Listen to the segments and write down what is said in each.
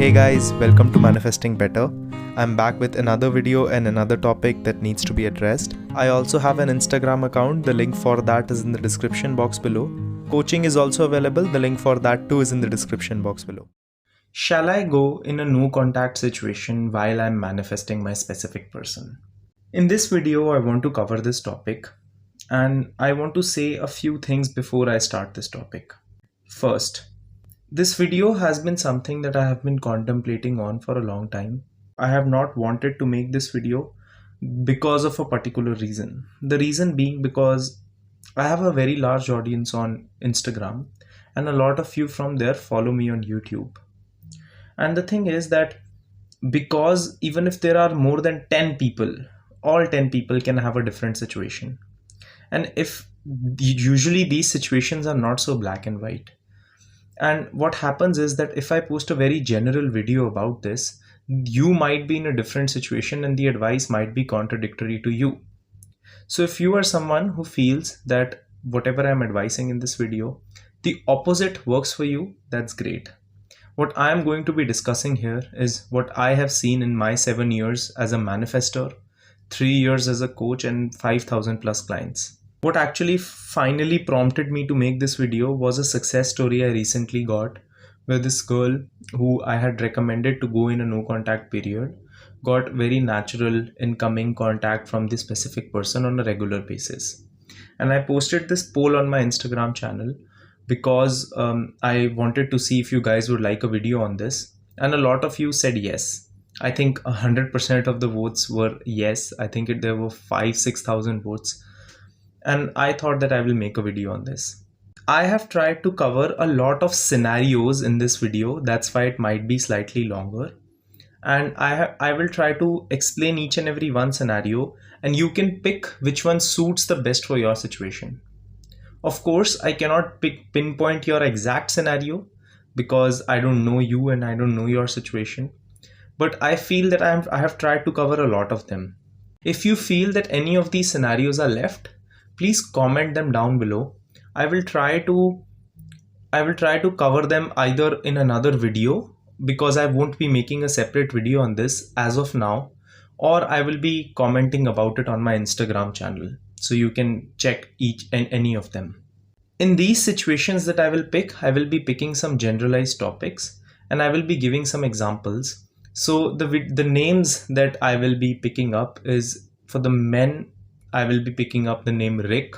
Hey guys, welcome to Manifesting Better. I'm back with another video and another topic that needs to be addressed. I also have an Instagram account, the link for that is in the description box below. Coaching is also available, the link for that too is in the description box below. Shall I go in a no contact situation while I'm manifesting my specific person? In this video, I want to cover this topic and I want to say a few things before I start this topic. First, this video has been something that I have been contemplating on for a long time. I have not wanted to make this video because of a particular reason. The reason being because I have a very large audience on Instagram and a lot of you from there follow me on YouTube. And the thing is that because even if there are more than 10 people, all 10 people can have a different situation. And if usually these situations are not so black and white. And what happens is that if I post a very general video about this, you might be in a different situation and the advice might be contradictory to you. So if you are someone who feels that whatever I'm advising in this video, the opposite works for you, that's great. What I am going to be discussing here is what I have seen in my 7 years as a manifestor, 3 years as a coach and 5,000 plus clients. What actually finally prompted me to make this video was a success story I recently got where this girl who I had recommended to go in a no contact period got very natural incoming contact from this specific person on a regular basis. And I posted this poll on my Instagram channel because I wanted to see if you guys would like a video on this. And a lot of you said yes. I think 100% of the votes were yes. I think there were 6,000 votes. And I thought that I will make a video on this. I have tried to cover a lot of scenarios in this video. That's why it might be slightly longer. And I will try to explain each and every one scenario and you can pick which one suits the best for your situation. Of course, I cannot pinpoint your exact scenario because I don't know you and I don't know your situation. But I feel that I have tried to cover a lot of them. If you feel that any of these scenarios are left, please comment them down below. I will try to cover them either in another video because I won't be making a separate video on this as of now, or I will be commenting about it on my Instagram channel. So you can check each and any of them. In these situations that I will pick, I will be picking some generalized topics and I will be giving some examples. So the names that I will be picking up is for the men, I will be picking up the name Rick,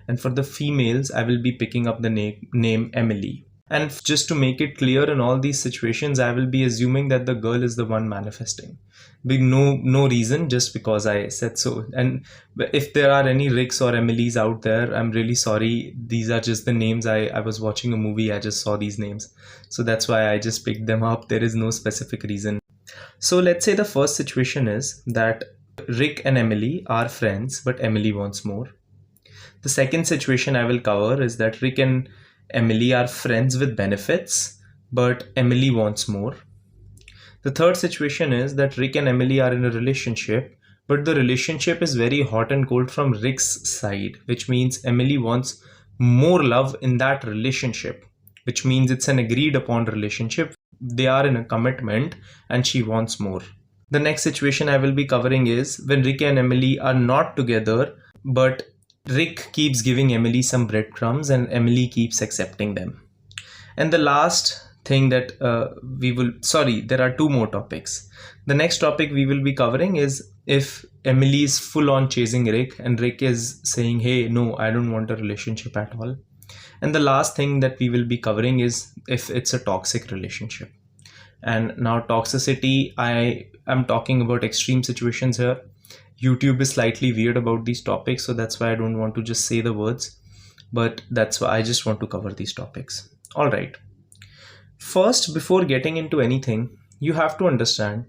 and for the females, I will be picking up the name Emily. And just to make it clear, in all these situations, I will be assuming that the girl is the one manifesting. No reason, just because I said so. And if there are any Ricks or Emilys out there, I'm really sorry. These are just the names. I was watching a movie, I just saw these names. So that's why I just picked them up. There is no specific reason. So let's say the first situation is that Rick and Emily are friends, but Emily wants more. The second situation I will cover is that Rick and Emily are friends with benefits, but Emily wants more. The third situation is that Rick and Emily are in a relationship, but the relationship is very hot and cold from Rick's side, which means Emily wants more love in that relationship, which means it's an agreed upon relationship. They are in a commitment and she wants more. The next situation I will be covering is when Rick and Emily are not together, but Rick keeps giving Emily some breadcrumbs and Emily keeps accepting them. And the last thing that there are two more topics. The next topic we will be covering is if Emily is full on chasing Rick and Rick is saying, hey, no, I don't want a relationship at all. And the last thing that we will be covering is if it's a toxic relationship. And now toxicity, I am talking about extreme situations here. YouTube is slightly weird about these topics, so that's why I don't want to just say the words, but that's why I just want to cover these topics. All right. First, before getting into anything, you have to understand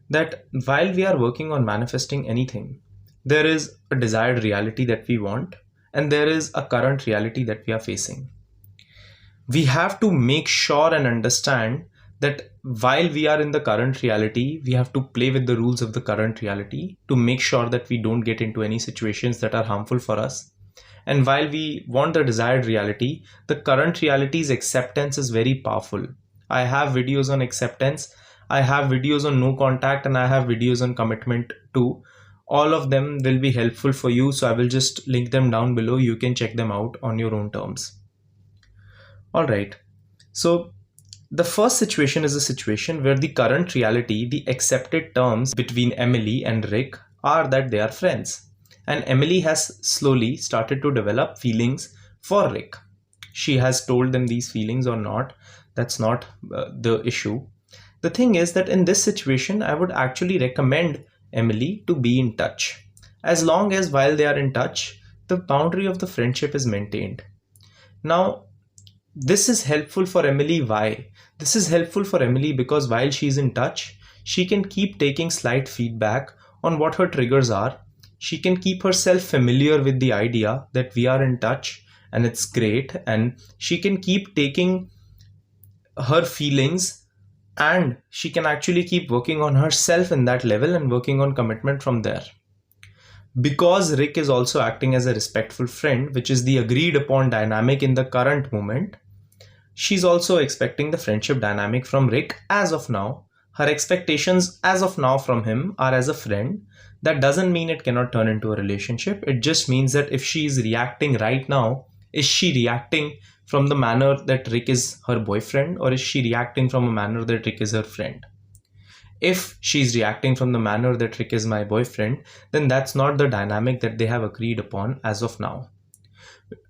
that while we are working on manifesting anything, there is a desired reality that we want, and there is a current reality that we are facing. We have to make sure and understand that while we are in the current reality, we have to play with the rules of the current reality to make sure that we don't get into any situations that are harmful for us. And while we want the desired reality, the current reality's acceptance is very powerful. I have videos on acceptance. I have videos on no contact and I have videos on commitment too. All of them will be helpful for you, so I will just link them down below. You can check them out on your own terms. All right. So the first situation is a situation where the current reality, the accepted terms between Emily and Rick are that they are friends. And Emily has slowly started to develop feelings for Rick. She has told them these feelings or not. That's not the issue. The thing is that in this situation, I would actually recommend Emily to be in touch. As long as while they are in touch, the boundary of the friendship is maintained. Now, this is helpful for Emily. Why? This is helpful for Emily because while she's in touch, she can keep taking slight feedback on what her triggers are. She can keep herself familiar with the idea that we are in touch and it's great, and she can keep taking her feelings and she can actually keep working on herself in that level and working on commitment from there. Because Rick is also acting as a respectful friend, which is the agreed upon dynamic in the current moment, she's also expecting the friendship dynamic from Rick as of now. Her expectations as of now from him are as a friend. That doesn't mean it cannot turn into a relationship. It just means that if she is reacting right now, is she reacting from the manner that Rick is her boyfriend, or is she reacting from a manner that Rick is her friend? If she's reacting from the manner that Rick is my boyfriend, then that's not the dynamic that they have agreed upon as of now.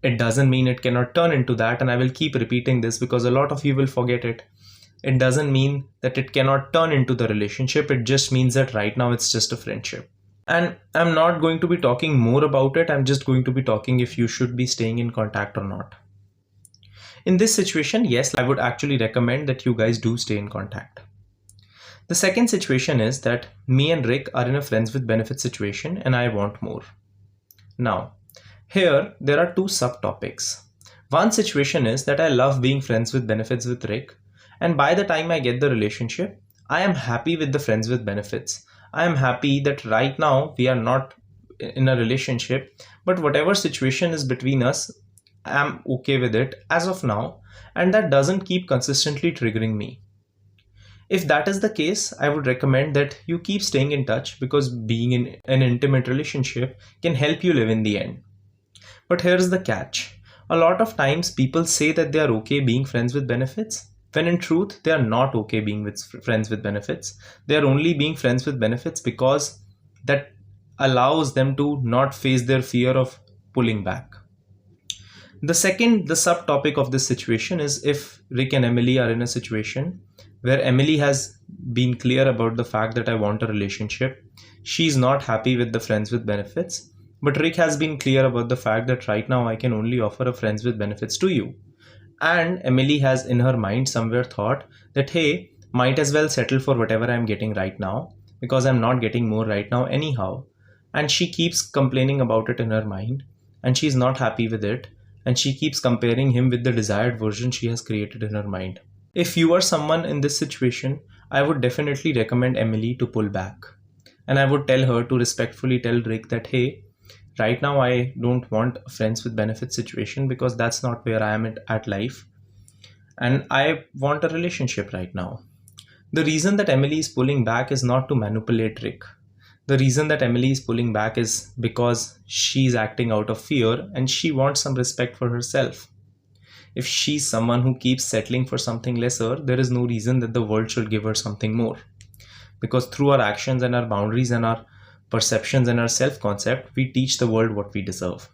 It doesn't mean it cannot turn into that, and I will keep repeating this because a lot of you will forget it. It doesn't mean that it cannot turn into the relationship. It just means that right now it's just a friendship. And I'm not going to be talking more about it. I'm just going to be talking if you should be staying in contact or not. In this situation, yes, I would actually recommend that you guys do stay in contact. The second situation is that me and Rick are in a friends with benefits situation and I want more. Now, here there are two subtopics. One situation is that I love being friends with benefits with Rick, and by the time I get the relationship, I am happy with the friends with benefits. I am happy that right now we are not in a relationship, but whatever situation is between us, I am okay with it as of now, and that doesn't keep consistently triggering me. If that is the case, I would recommend that you keep staying in touch because being in an intimate relationship can help you live in the end. But here's the catch. A lot of times people say that they are okay being friends with benefits, when in truth they are not okay being with friends with benefits. They are only being friends with benefits because that allows them to not face their fear of pulling back. The subtopic of this situation is if Rick and Emily are in a situation where Emily has been clear about the fact that I want a relationship. She's not happy with the friends with benefits, but Rick has been clear about the fact that right now I can only offer a friends with benefits to you. And Emily has in her mind somewhere thought that, hey, might as well settle for whatever I'm getting right now because I'm not getting more right now anyhow. And she keeps complaining about it in her mind and she's not happy with it. And she keeps comparing him with the desired version she has created in her mind. If you are someone in this situation, I would definitely recommend Emily to pull back. And I would tell her to respectfully tell Rick that, hey, right now I don't want a friends with benefits situation because that's not where I am at life. And I want a relationship right now. The reason that Emily is pulling back is not to manipulate Rick. The reason that Emily is pulling back is because she's acting out of fear and she wants some respect for herself. If she's someone who keeps settling for something lesser, there is no reason that the world should give her something more. Because through our actions and our boundaries and our perceptions and our self-concept, we teach the world what we deserve.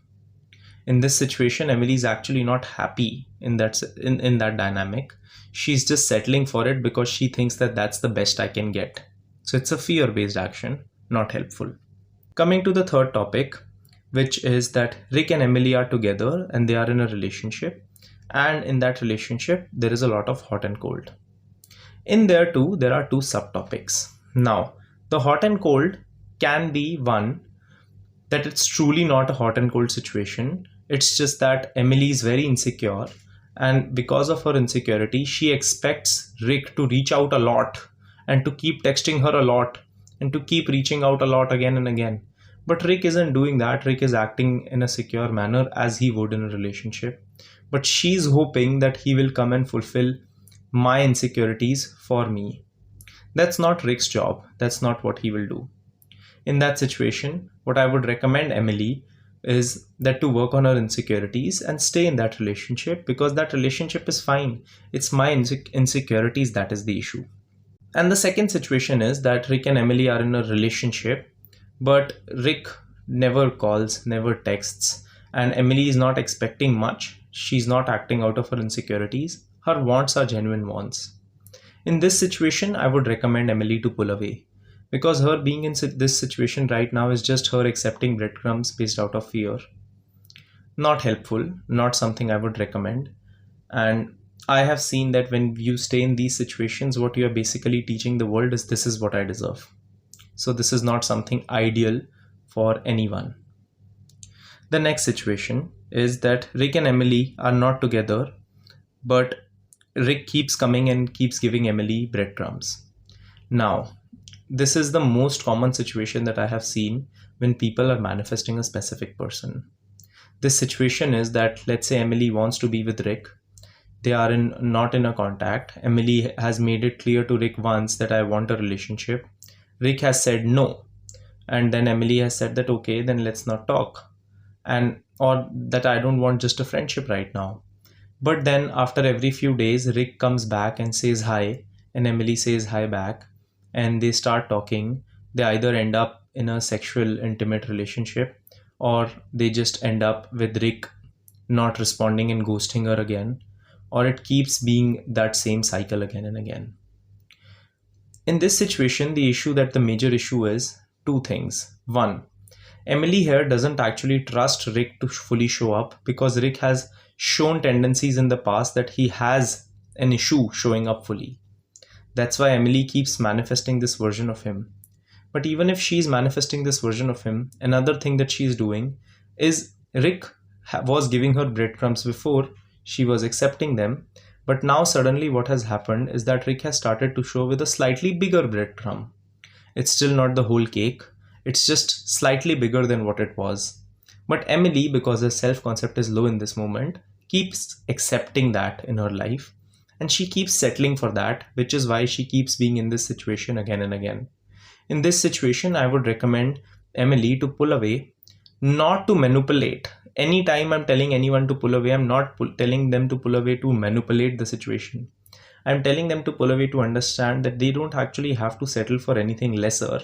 In this situation, Emily is actually not happy in that dynamic. She's just settling for it because she thinks that that's the best I can get. So it's a fear-based action, not helpful. Coming to the third topic, which is that Rick and Emily are together and they are in a relationship. And in that relationship, there is a lot of hot and cold. In there too, there are two subtopics. Now, the hot and cold can be one that it's truly not a hot and cold situation. It's just that Emily is very insecure. And because of her insecurity, she expects Rick to reach out a lot and to keep texting her a lot and to keep reaching out a lot again and again. But Rick isn't doing that. Rick is acting in a secure manner as he would in a relationship. But she's hoping that he will come and fulfill my insecurities for me. That's not Rick's job. That's not what he will do. In that situation, what I would recommend Emily is that to work on her insecurities and stay in that relationship, because that relationship is fine. It's my insecurities that is the issue. And the second situation is that Rick and Emily are in a relationship, but Rick never calls, never texts, and Emily is not expecting much. She's not acting out of her insecurities. Her wants are genuine wants. In this situation, I would recommend Emily to pull away, because her being in this situation right now is just her accepting breadcrumbs based out of fear. Not helpful, not something I would recommend. And I have seen that when you stay in these situations, what you are basically teaching the world is this is what I deserve. So this is not something ideal for anyone. The next situation is that Rick and Emily are not together, but Rick keeps coming and keeps giving Emily breadcrumbs. Now, this is the most common situation that I have seen when people are manifesting a specific person. This situation is that, let's say Emily wants to be with Rick. They are not in a contact. Emily has made it clear to Rick once that I want a relationship. Rick has said no. And then Emily has said that, okay, then let's not talk. Or that I don't want just a friendship right now. But then after every few days, Rick comes back and says hi, and Emily says hi back, and they start talking. They either end up in a sexual, intimate relationship, or they just end up with Rick not responding and ghosting her again, or it keeps being that same cycle again and again. In this situation, the major issue is two things. One, Emily here doesn't actually trust Rick to fully show up, because Rick has shown tendencies in the past that he has an issue showing up fully. That's why Emily keeps manifesting this version of him. But even if she's manifesting this version of him, another thing that she's doing is Rick was giving her breadcrumbs before, she was accepting them, but now suddenly what has happened is that Rick has started to show with a slightly bigger breadcrumb. It's still not the whole cake, it's just slightly bigger than what it was. But Emily, because her self-concept is low in this moment, keeps accepting that in her life, and she keeps settling for that, which is why she keeps being in this situation again and again. In this situation, I would recommend Emily to pull away, not to manipulate. Anytime I'm telling anyone to pull away, I'm not telling them to pull away to manipulate the situation. I'm telling them to pull away to understand that they don't actually have to settle for anything lesser,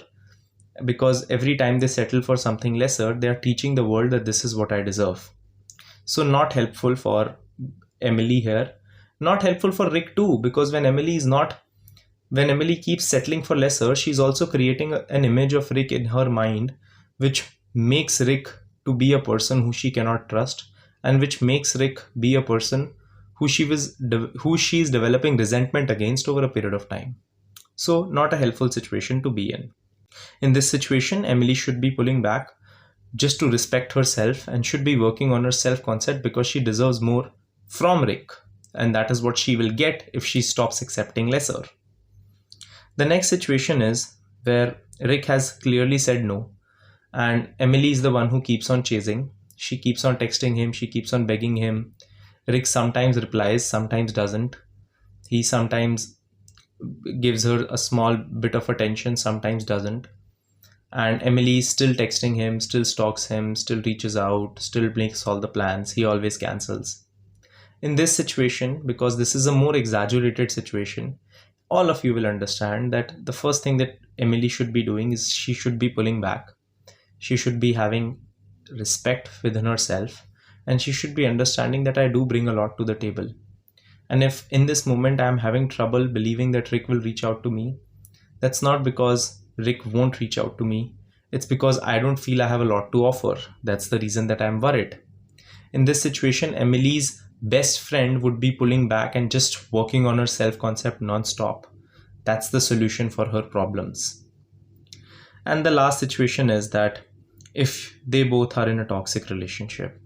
because every time they settle for something lesser, they are teaching the world that this is what I deserve. So not helpful for Emily here. Not helpful for Rick too, because when Emily keeps settling for lesser, she's also creating an image of Rick in her mind, which makes Rick to be a person who she cannot trust, and which makes Rick be a person who she is developing resentment against over a period of time. So not a helpful situation to be in. In this situation, Emily should be pulling back just to respect herself and should be working on her self-concept, because she deserves more from Rick, and that is what she will get if she stops accepting lesser. The next situation is where Rick has clearly said no, and Emily is the one who keeps on chasing. She keeps on texting him, she keeps on begging him. Rick sometimes replies, sometimes doesn't. He sometimes gives her a small bit of attention, sometimes doesn't. And Emily is still texting him, still stalks him, still reaches out, still makes all the plans. He always cancels. In this situation, because this is a more exaggerated situation, all of you will understand that the first thing that Emily should be doing is she should be pulling back. She should be having respect within herself, and she should be understanding that I do bring a lot to the table. And if in this moment I am having trouble believing that Rick will reach out to me, that's not because Rick won't reach out to me. It's because I don't feel I have a lot to offer. That's the reason that I'm worried. In this situation, Emily's best friend would be pulling back and just working on her self-concept non-stop. That's the solution for her problems. And the last situation is that if they both are in a toxic relationship.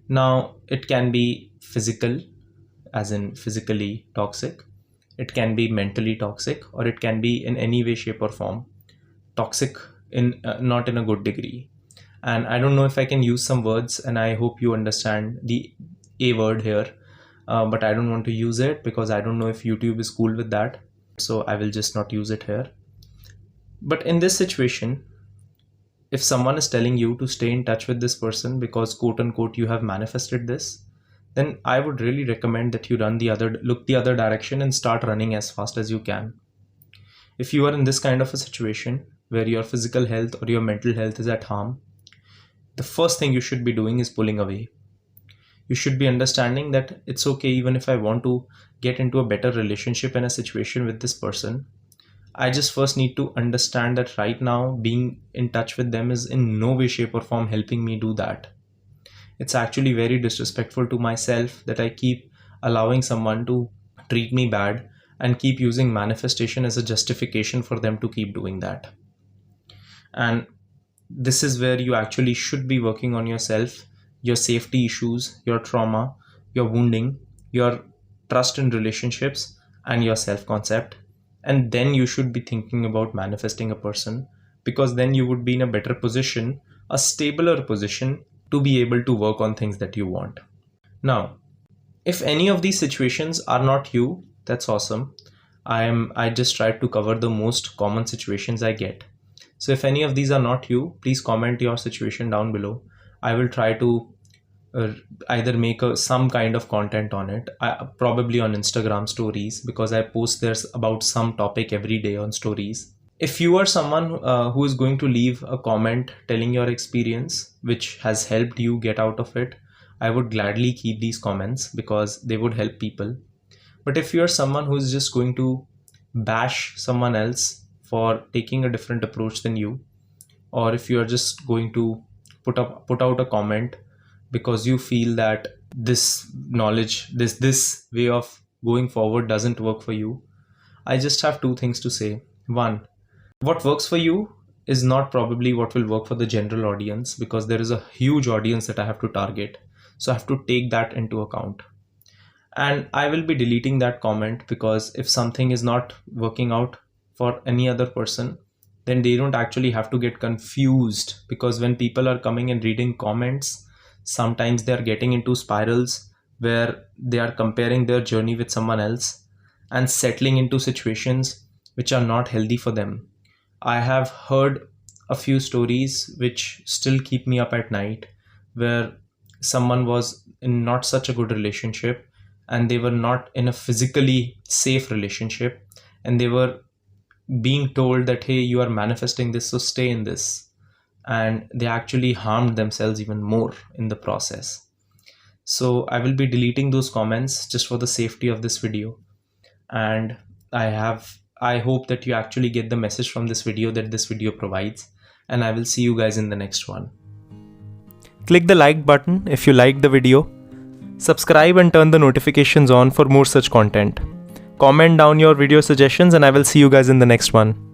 Now, it can be physical, as in physically toxic. It can be mentally toxic, or it can be in any way, shape or form toxic, in not in a good degree. And I don't know if I can use some words, and I hope you understand the A word here, but I don't want to use it because I don't know if YouTube is cool with that. so I will just not use it here. But in this situation, if someone is telling you to stay in touch with this person because quote unquote you have manifested this, then I would really recommend that you look the other direction and start running as fast as you can. If you are in this kind of a situation where your physical health or your mental health is at harm, the first thing you should be doing is pulling away. You should be understanding that it's okay, even if I want to get into a better relationship and a situation with this person, I just first need to understand that right now being in touch with them is in no way, shape or form helping me do that. It's actually very disrespectful to myself that I keep allowing someone to treat me bad and keep using manifestation as a justification for them to keep doing that. And this is where you actually should be working on yourself, your safety issues, your trauma, your wounding, your trust in relationships, and your self-concept. And then you should be thinking about manifesting a person, because then you would be in a better position, a stabler position, to be able to work on things that you want. Now, if any of these situations are not you, that's awesome. I just tried to cover the most common situations I get. So if any of these are not you, please comment your situation down below. I will try to either make some kind of content on it, probably on Instagram stories, because I post there about some topic every day on stories. If you are someone who is going to leave a comment telling your experience which has helped you get out of it, I would gladly keep these comments because they would help people. But if you are someone who is just going to bash someone else for taking a different approach than you, or if you are just going to put out a comment because you feel that this knowledge, this way of going forward doesn't work for you, I just have two things to say. One, what works for you is not probably what will work for the general audience, because there is a huge audience that I have to target. So I have to take that into account. And I will be deleting that comment, because if something is not working out for any other person, then they don't actually have to get confused, because when people are coming and reading comments, sometimes they are getting into spirals where they are comparing their journey with someone else and settling into situations which are not healthy for them. I have heard a few stories which still keep me up at night, where someone was in not such a good relationship and they were not in a physically safe relationship, and they were being told that, hey, you are manifesting this, so stay in this. And they actually harmed themselves even more in the process. So I will be deleting those comments just for the safety of this video. And I hope that you actually get the message from this video that this video provides. And I will see you guys in the next one. Click the like button if you liked the video. Subscribe and turn the notifications on for more such content. Comment down your video suggestions and I will see you guys in the next one.